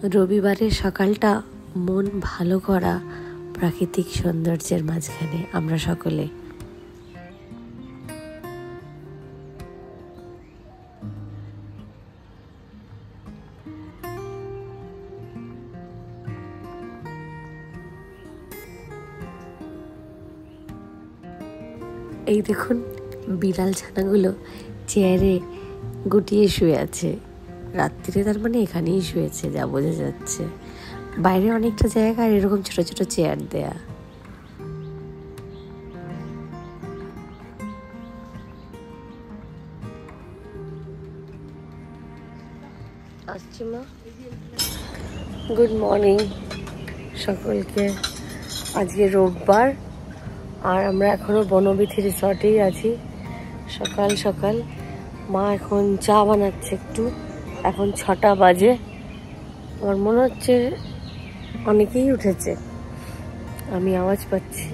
রবিবারের সকালটা মন ভালো করা প্রাকৃতিক সৌন্দর্যের মাঝখানে আমরা সকলে। এই দেখুন বিড়াল ছানাগুলো চেয়ারে গুটিয়ে শুয়ে আছে। রাত্রিরে তার মানে এখানেই শুয়েছে যা বোঝা যাচ্ছে। বাইরে অনেকটা জায়গা আর এরকম ছোট ছোট চেয়ার দেয়া। আসছি মা। গুড মর্নিং সকলকে। আজকে রোববার আর আমরা এখনো বনবিথি রিসর্টেই আছি। সকাল সকাল মা এখন চা বানাচ্ছে একটু। এখন 6টা বাজে। আমার মনে হচ্ছে অনেকেই উঠেছে, আমি আওয়াজ পাচ্ছি।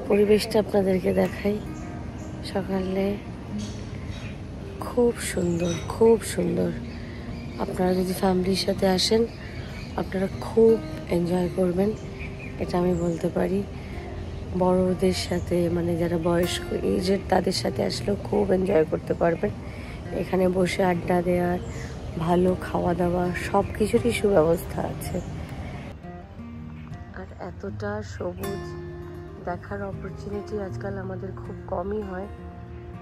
পরিবেশটা আপনাদেরকে দেখাই। সকালে খুব সুন্দর, খুব সুন্দর। আপনারা যদি ফ্যামিলির সাথে আসেন আপনারা খুব এনজয় করবেন, এটা আমি বলতে পারি। বড়দের সাথে মানে যারা বয়স্ক এজের তাদের সাথে আসলেও খুব এনজয় করতে পারবেন। এখানে বসে আড্ডা দেওয়ার, ভালো খাওয়া দাওয়া সব কিছুরই সুব্যবস্থা আছে। আর এতটা সবুজ দেখার অপরচুনিটি আজকাল আমাদের খুব কমই হয়,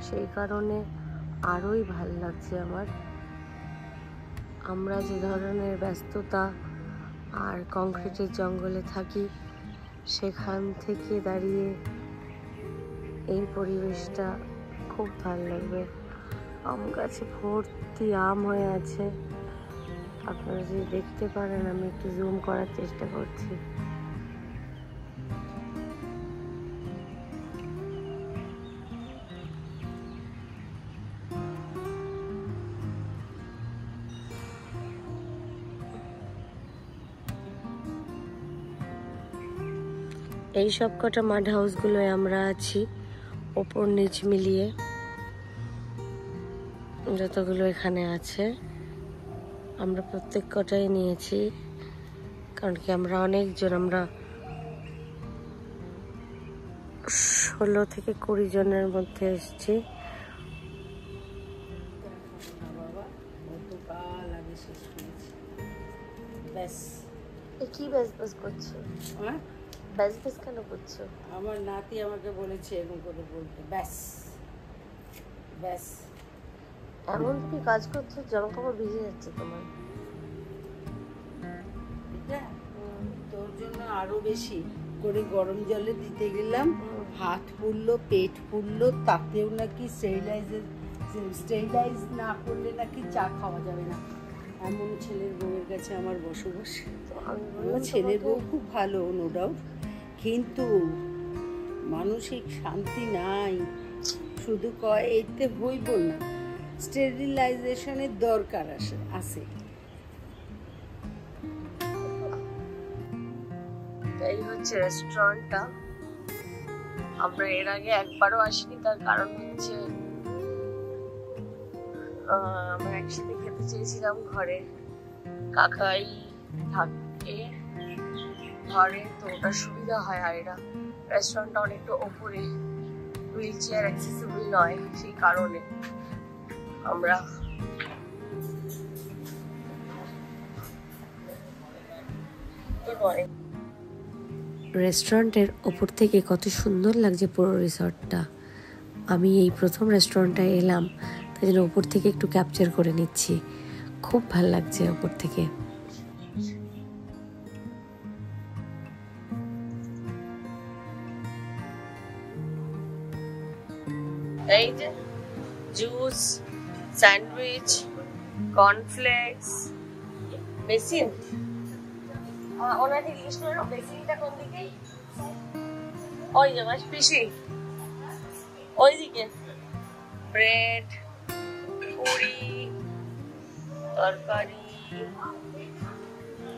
সেই কারণে আরোই ভাল লাগছে আমার। আমরা যে ধরনের ব্যস্ততা আর কংক্রিটের জঙ্গলে থাকি, সেখান থেকে দাঁড়িয়ে এই পরিবেশটা খুব ভালো লাগবে। আম গাছে ভর্তি আম হয়ে আছে, আপনারা যদি দেখতে পারেন। আমি একটু জুম করার চেষ্টা করছি। এই সব কটা মাড হাউসগুলোয় আমরা আছি, ওপর নিচ মিলিয়ে যতগুলো এখানে আছে। আমরা প্রত্যেক কটাই নিয়েছি, কারণ কি আমরা অনেকজন, আমরা 16 থেকে 20 জনের মধ্যে এসেছি। কি ব্যাস ব্যাস করছো? ব্যাস ব্যাস কেন করছো? আমার নাতি আমাকে বলেছে এরকম করে বলতে, ব্যাস ব্যাস। এমন তুমি কাজ করছো জামা কাপড় ভিজে যাচ্ছে তোমার। তোর জন্য আরো বেশি করে গরম জলে দিতে গেলাম, হাত পুড়লো, পেট পুড়লো, তাতেও নাকি স্টেরিলাইজ না করলে নাকি চা খাওয়া যাবে না। এমন ছেলের বউয়ের কাছে আমার বসবাস। আমার ছেলের বউ খুব ভালো, নো ডাউট, কিন্তু মানসিক শান্তি নাই। শুধু কয় এতে হইব না, স্টেরিলাইজেশনের দরকার আছে। এই হচ্ছে রেস্টুরেন্টটা। আমরা এর আগে একবারও আসিনি, তার কারণ হচ্ছে আমরা একসাথে খেতে চেয়েছিলাম ঘরে। কাকাই থাকে ঘরে, তো ওটা সুবিধা হয়। আর এরা রেস্টুরেন্টটা অনেকটা ওপরে, হুইল চেয়ার অ্যাক্সেসিবল নয়, সেই কারণে আমরা রেস্টুরেন্টের ওপর থেকে কত সুন্দর লাগছে পুরো রিসর্টটা। আমি এই প্রথম রেস্টুরেন্টটায় এলাম, তাই জন্য ওপর থেকে একটু ক্যাপচার করে নিচ্ছি। খুব ভালো লাগছে ওপর থেকে। এই যে জুস, স্যান্ডউইচ, কর্নফ্লেক্স, বেসিন। ওনার লিস্ট হলো বেসিনটা কোন দিকে? ওই যে মাছ পিসি ওইদিকে। ব্রেড, পুরি, তরকারি,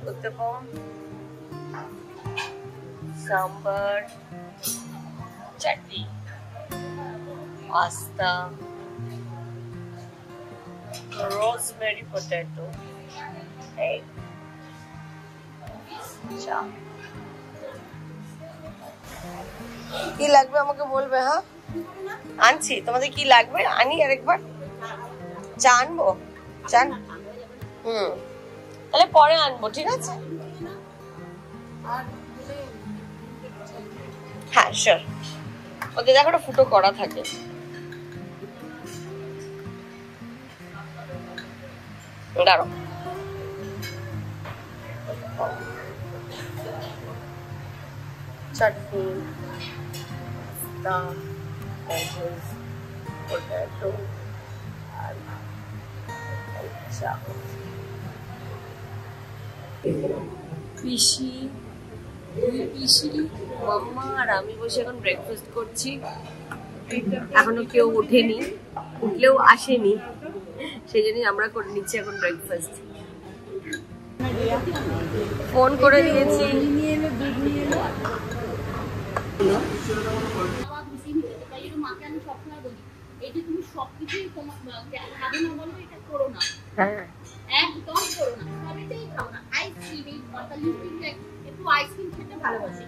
উত্তপম, সাম্বার, চাটনি, পাস্তা, rosemary potato, কি লাগবে আমাকে বলবে? হ্যাঁ আনছি, তোমাদের কি লাগবে আনি আরেকবার। চা আনবো? চান? তাহলে পরে আনবো, ঠিক আছে? হ্যাঁ শিওর। ওদের দেখো একটা ফুটো করা থাকে। দাঁড়ো, চাটনি, পটেটো আর চা। পিসি, দুই পিসি, মাম্মা আর আমি বসে এখন ব্রেকফাস্ট করছি। এখনো কেউ ওঠেনি, উঠলেও আসেনি, সেই জন্যই আমরা করে নিচ্ছি এখন ব্রেকফাস্ট। ফোন করে দিয়েছি। হ্যাঁ একদম করো না, সবইতেই খাও না। আইসক্রিম, এই একটু আইসক্রিম খেতে ভালোবাসি।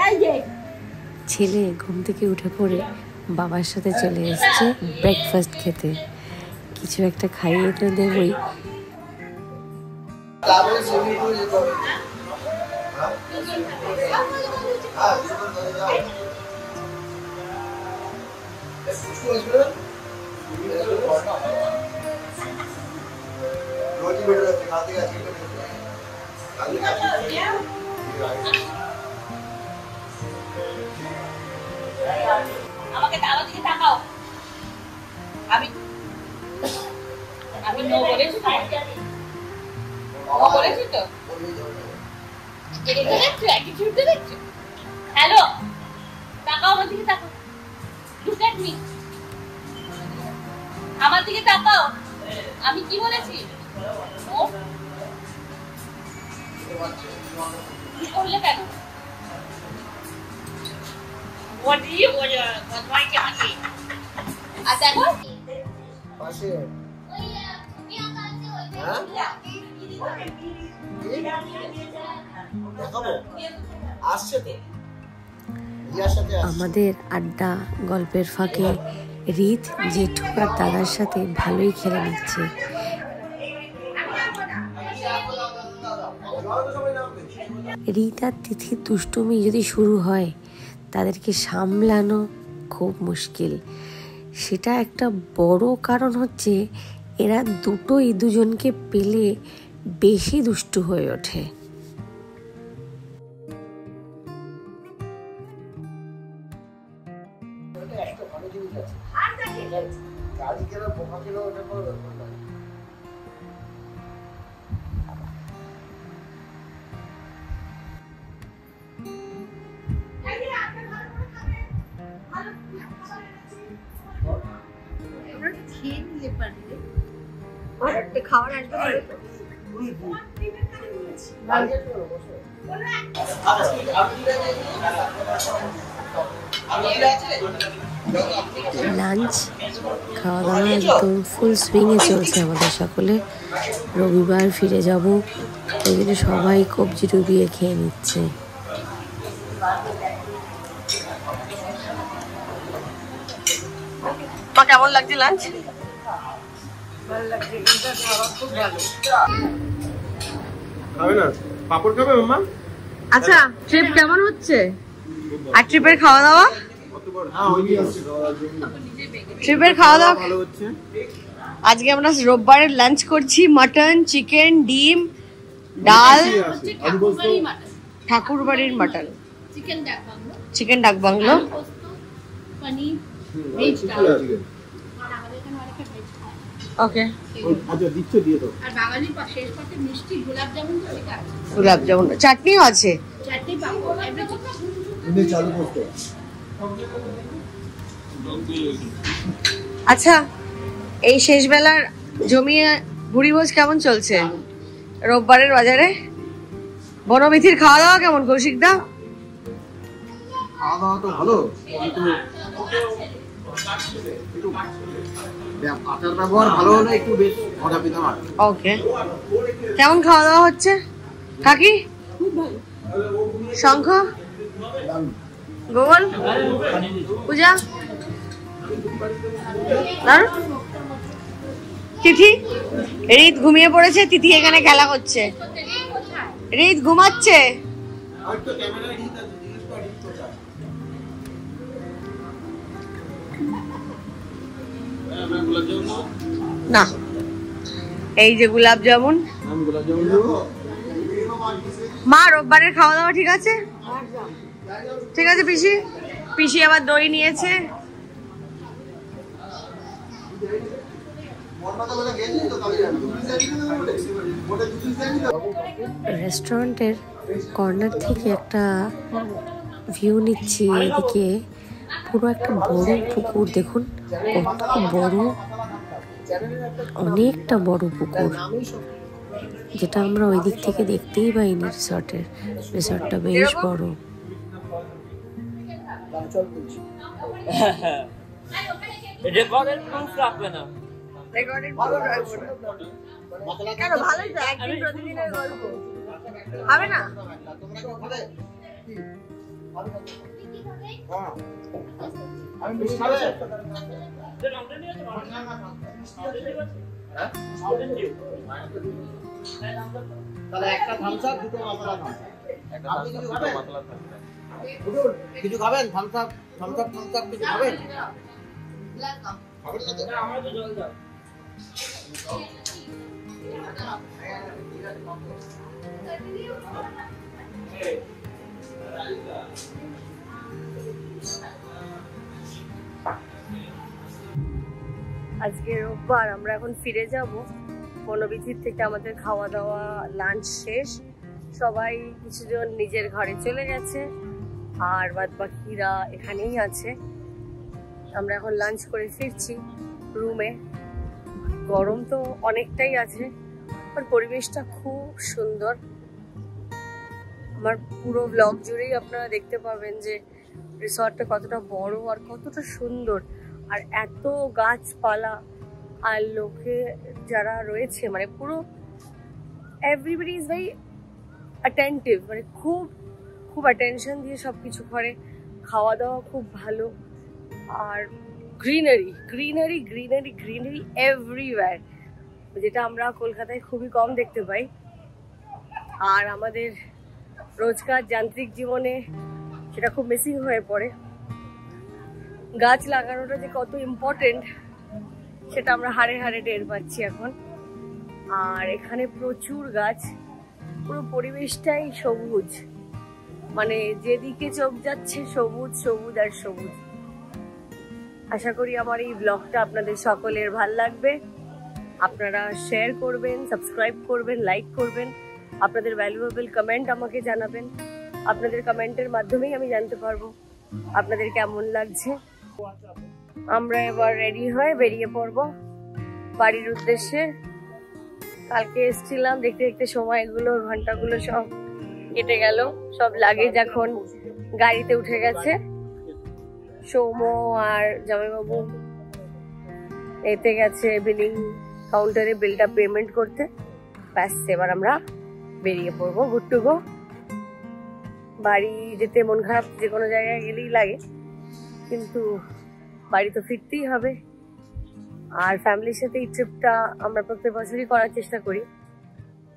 এই যে ছেলে ঘুম থেকে উঠে পড়ে বাবার সাথে চলে এসেছে ব্রেকফাস্ট খেতে। কিছু একটা খাইয়ে তো দেবই। আমাকে আমার দিকে তাকাও। আমি নো বলেছি তো? নো বলেছি তো? এটা দেখছো, অ্যাটিটিউডটা দেখছো? হ্যালো, তাকাও আমার দিকে, তাকাও। লুক এট মি, আমার দিকে তাকাও। আমি কি বলেছি? নো কি করলে কেন? What do you want? What do I get? আর দেখো পাশে দেখাবো আসছে তো রিয়ার সাথে আসছে। আমাদের আড্ডা গল্পের ফাঁকে রীত জেঠু আর দাদার সাথে ভালোই খেলে নিচ্ছে। রীত আর তিথির দুষ্টুমি যদি শুরু হয় তাদেরকে সামলানো খুব মুশকিল। সেটা একটা বড় কারণ হচ্ছে এরা দুটোই দুজনকে পেলে বেশি দুষ্টু হয়ে ওঠে। একটা ভালো জিনিস আছে, গাড়ি কেনা বোমা কেনা ওটা কোনো ব্যাপার নয়। খাবার আসবে লাঞ্চ খাওয়া দাওয়া একদম ফুল সুইংয়ে চলছে আমাদের সকলে। রবিবার ফিরে যাব, ওই জন্য সবাই কবজি ডুবিয়ে খেয়ে নিচ্ছে। মা কেমন লাগছে লাঞ্চ? ভালো লাগছে, এখানকার খাবার খুব ভালো। খাবে না পাপড় খাবে মাম্মা? আচ্ছা ট্রিপ কেমন হচ্ছে? আর ট্রিপের খাওয়া দাওয়া? ট্রিপের খাওয়া দাওয়া ভালো হচ্ছে। আজকে আমরা রোববারের লাঞ্চ করছি। মাটন, চিকেন, ডিম, ডাল, ঠাকুরবাড়ির মাটন, চিকেন ডাক বাংলো, পনির, ওকে আচ্ছা দিচ্ছে দিয়ে দাও। আর বাঙালির শেষ পাতে মিষ্টি গোলাপ জামুন তো সেটা আছে। গোলাপ জামুন, চাটনিও আছে। চাটনি পাপড় এভরিথিং। তুমি চালু করতে। আচ্ছা এই শেষ বেলার জমিয়ে ভুড়িভোজ কেমন চলছে রোববারের বাজারে? বনবিথির খাওয়া দাওয়া কেমন কৌশিক দা? খাওয়া দাওয়া তো ভালো, কিন্তু আচার ব্যবহার ভালো হলে একটু বেশ মজা পেতাম আর ওকে, কেমন খাওয়া দাওয়া হচ্ছে কাকি? শঙ্খ, গোগল, পূজা, তিথি, রিত ঘুমিয়ে পড়েছে। তিথি এখানে খেলা করছে, রিত ঘুমাচ্ছে। না, এই যে গোলাপ জামুন। মা রোববারের খাওয়া দাওয়া ঠিক আছে? ঠিক আছে পিসি। পিসি আবার দই নিয়েছে। রেস্টুরেন্টের কর্নার থেকে একটা ভিউ নিচ্ছি। এদিকে পুরো একটা বড় পুকুর, দেখুন কত বড়, অনেকটা বড় পুকুর, যেটা আমরা ওই দিক থেকে দেখতেই পাইনি। রিসর্টটা বেশ বড়। কেন, ভালোই তো, একদিন প্রতিদিনের গল্প হবে না? তাহলে একটা থামস আপ, দুটো মশলা থামস আপ। আপনি কিছু খাবেন? কিছু খাবেন? থামস আপ কিছু খাবেন? খাবেন না তো? আমরা তো জল দাও। আজকে রোববার, আমরা এখন ফিরে যাব বনবিথির থেকে। আমাদের খাওয়া দাওয়া লাঞ্চ শেষ, সবাই কিছুজন নিজের ঘরে চলে গেছে, আর বাদ বাকিরা এখানেই আছে। আমরা এখন লাঞ্চ করে ফিরছি রুমে। গরম তো অনেকটাই আছে, আর পরিবেশটা খুব সুন্দর। আমার পুরো ব্লগ জুড়েই আপনারা দেখতে পাবেন যে রিসর্টটা কতটা বড় আর কতটা সুন্দর, আর এত গাছপালা আর লোকে যারা রয়েছে, মানে পুরো এভরিবডি ইজ ভেরি অ্যাটেন্টিভ, মানে খুব খুব অ্যাটেনশন দিয়ে সব কিছু করে। খাওয়া দাওয়া খুব ভালো, আর greenery greenery greenery greenery everywhere, যেটা আমরা কলকাতায় খুবই কম দেখতে পাই। আর আমাদের রোজকার যান্ত্রিক জীবনে সেটা খুব মিসিং হয়ে পড়ে। গাছ লাগানোটা যে কত ইম্পর্টেন্ট সেটা আমরা হাড়ে হাড়ে টের পাচ্ছি এখন। আর এখানে প্রচুর গাছ, পুরো পরিবেশটাই সবুজ, মানে যেদিকে চোখ যাচ্ছে সবুজ সবুজ আর সবুজ। আশা করি আমার এই ব্লগটা আপনাদের সকলের ভাল লাগবে। আপনারা শেয়ার করবেন, সাবস্ক্রাইব করবেন, লাইক করবেন, আপনাদের ভ্যালুয়েবল কমেন্ট আমাকে জানাবেন। আপনাদের কমেন্টের মাধ্যমেই আমি জানতে পারবো আপনাদের কেমন লাগছে। আমরা এবার রেডি হয়ে বেরিয়ে পড়বো বাড়ির উদ্দেশ্যে। কালকে এসেছিলাম, দেখতে দেখতে সময়গুলো, ঘন্টাগুলো সব কেটে গেল। সব লাগেজ এখন গাড়িতে উঠে গেছে। সৌম আর জামাইবাবু এতে গেছে বিলিং কাউন্টারে বিলটা পেমেন্ট করতে। ব্যাস, এবার আমরা বেরিয়ে পড়বো গুড টু গো। বাড়ি যেতে মন খারাপ যে কোনো জায়গায় গেলেই লাগে, কিন্তু বাড়ি তো ফিরতেই হবে। আর ফ্যামিলির সাথে এই ট্রিপটা আমরা প্রত্যেক বছরই করার চেষ্টা করি।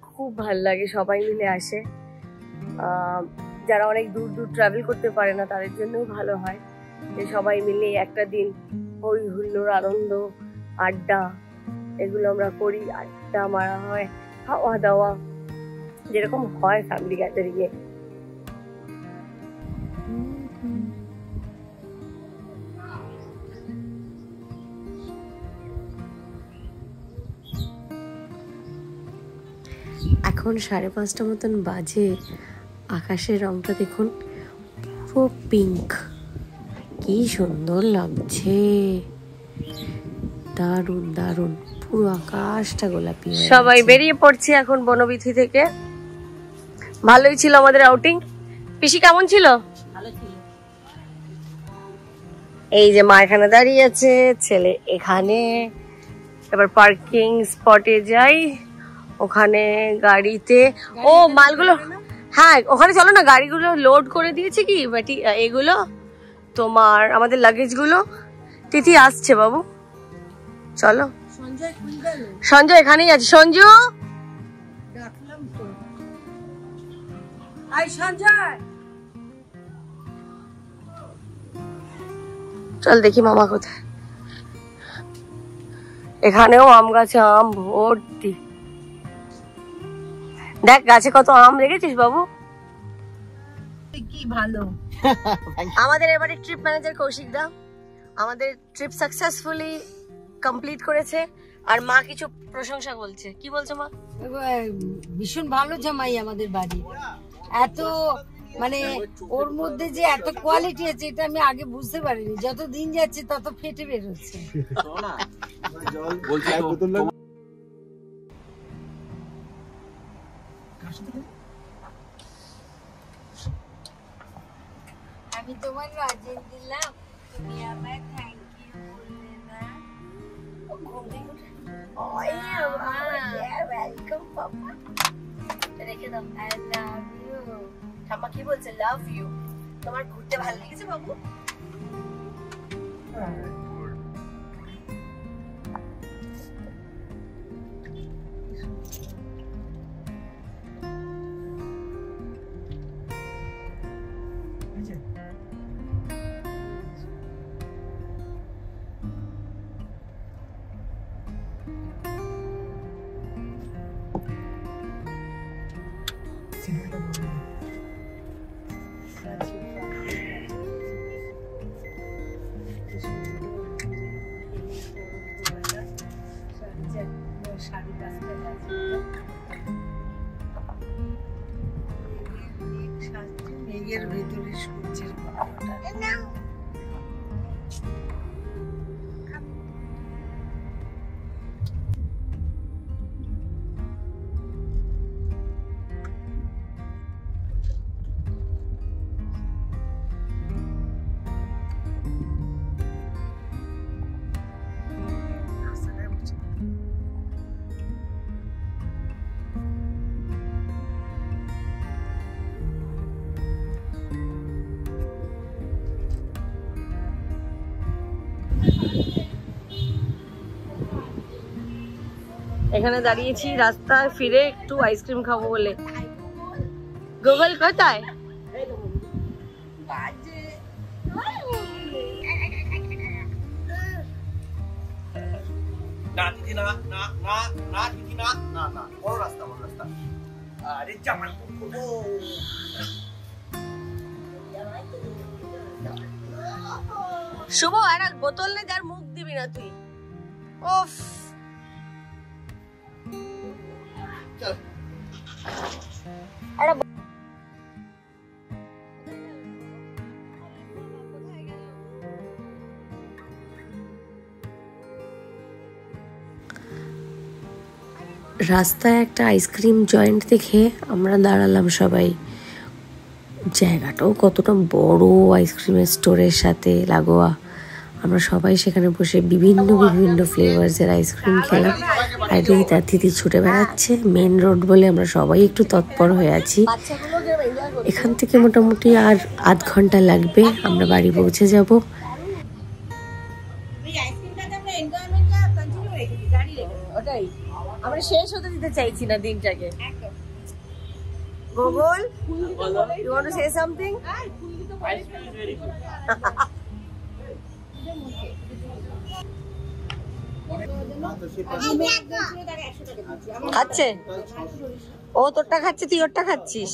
খুব ভাল লাগে, সবাই মিলে আসে। যারা অনেক দূর দূর ট্রাভেল করতে পারে না তাদের জন্যও ভালো হয় যে সবাই মিলে একটা দিন হই হুল্লোড়, আনন্দ, আড্ডা এগুলো আমরা করি। আড্ডা মারা হয়, খাওয়া দাওয়া যেরকম হয় ফ্যামিলি গ্যাদারিংয়ে। এখন 5:30 মতন বাজে। আকাশের রংটা দেখুন, পুরো পিঙ্ক, কি সুন্দর লাগছে, দারুণ দারুণ, পুরো আকাশটা গোলাপি। সবাই বেরিয়ে পড়ছে এখন বনবিথি থেকে। ভালোই ছিল আমাদের আউটিং। পিসি কেমন ছিল? এই যে মা এখানে দাঁড়িয়ে আছে, ছেলে এখানে। এবার পার্কিং স্পটে যাই, ওখানে গাড়িতে ও মালগুলো, হ্যাঁ ওখানে চলো না, গাড়িগুলো লোড করে দিয়েছে কি বাটি এগুলো তোমার আমাদের লাগেজগুলো। তিথি আসছে বাবু, চলো। সঞ্জয় এখানেই আছে, সঞ্জু চল দেখি মামা কোথায়। এখানেও আম গাছে আম ভর্তি, দেখ গাছে কত আম রেখেছিস বাবু। কি ভালো। আমাদের এবারে ট্রিপ ম্যানেজার কৌশিক দা আমাদের ট্রিপ সাকসেসফুলি কমপ্লিট করেছে, আর মা কিছু প্রশংসা বলছে। কি বলছো মা? ভীষণ ভালো জামাই আমাদের বাড়ি, এত মানে ওর মধ্যে যে এত কোয়ালিটি আছে এটা আমি আগে বুঝতে পারিনি, যত দিন যাচ্ছে তত ফেটে বেরোচ্ছে। আমি তোমার রাজিন দিলাম, তুমি আমায় থ্যাংক ইউ বললে না। ওয়েলকাম পাপা, রেখে দাও। I love you. ঠাম্মা কি বলছে? Love you. তোমার ঘুরতে ভালো লেগেছে বাবু? মেঘের ভেতরে সূর্যের গল্পটা। এখানে দাঁড়িয়েছি রাস্তায় ফিরে একটু আইসক্রিম খাবো বলে। গুগল কোথায়? না দিদি না না না না দিদি না না না, বড় রাস্তা বড় রাস্তা। আরে জামাই শুভ একটা বোতল নে, যার মুখ দিবি না তুই। ওফ চল। রাস্তায় একটা আইসক্রিম জয়েন্ট দেখে আমরা দাঁড়ালাম সবাই। জায়গাটাও কতটা বড়, আইসক্রিমের স্টোরের সাথে লাগোয়া। আমরা সবাই সেখানে বসে বিভিন্ন বিভিন্ন ফ্লেভার্সের আইসক্রিম খেলাম। আর এই তার দিদি ছুটে বেড়াচ্ছে। মেন রোড বলে আমরা সবাই একটু তৎপর হয়ে আছি। এখান থেকে মোটামুটি আর আধ ঘন্টা লাগবে, আমরা বাড়ি পৌঁছে যাব। ওটাই আমরা শেষ হতে দিতে চাইছি না দিনটাকে। Google, you want to say something? খাচ্ছে ও, তোরটা খাচ্ছে, তুই ওরটা খাচ্ছিস।